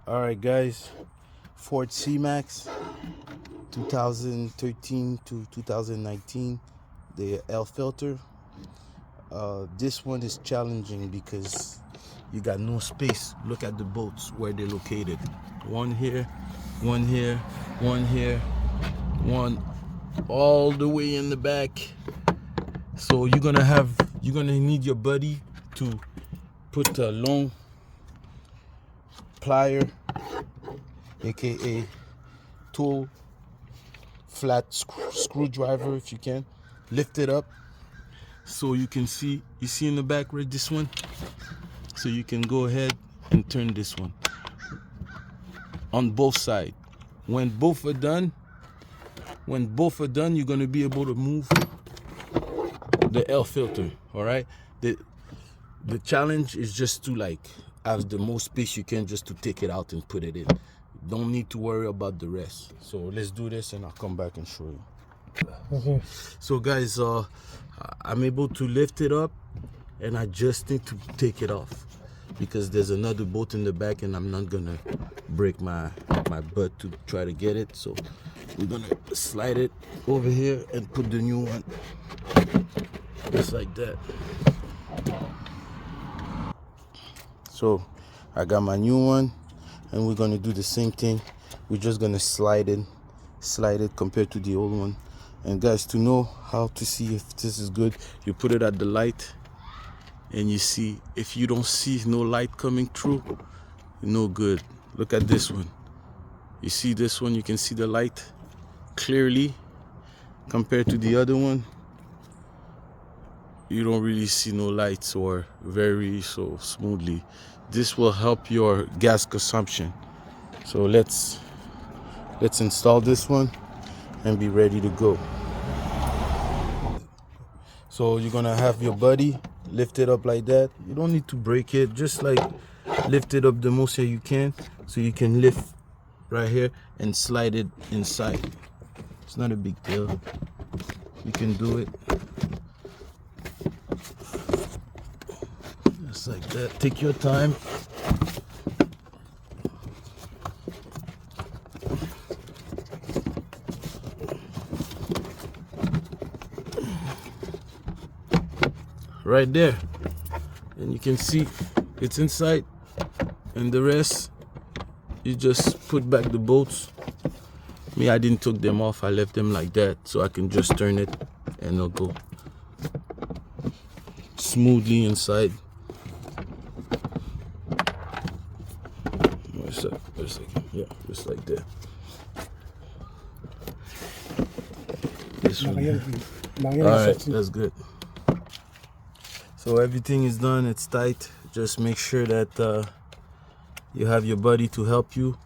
All right, guys. Ford C-Max 2013 to 2019, the L filter. This one is challenging because you got no space. Look at the boats where they're located. One here, one here, one here, one all the way in the back. So you're gonna need your buddy to put a long plier, aka tool, flat screwdriver if you can, lift it up so you can see. You see in the back right, this one, so you can go ahead and turn this one on both sides. When both are done, you're gonna be able to move the L filter. All right, the challenge is just to have the most space you can, just to take it out and put it in. Don't need to worry about the rest. So let's do this and I'll come back and show you. Okay. So guys, I'm able to lift it up and I just need to take it off because there's another boat in the back and I'm not gonna break my butt to try to get it. So we're gonna slide it over here and put the new one just like that. So I got my new one and we're gonna do the same thing. We're just gonna slide it compared to the old one. And guys, to know how to see if this is good, you put it at the light and you see. If you don't see no light coming through, no good. Look at this one. You see this one, you can see the light clearly compared to the other one. You don't really see no lights or very so smoothly. This will help your gas consumption. So let's install this one and be ready to go. So you're gonna have your buddy lift it up like that. You don't need to break it, just lift it up the most that you can, so you can lift right here and slide it inside. It's not a big deal. You can do it just like that. Take your time. Right there, and you can see it's inside, and the rest you just put back the bolts. Me, I didn't took them off, I left them like that so I can just turn it and it'll go smoothly inside. Wait a second. Yeah, just like that. This one. Alright, that's good. So everything is done, it's tight. Just make sure that you have your buddy to help you.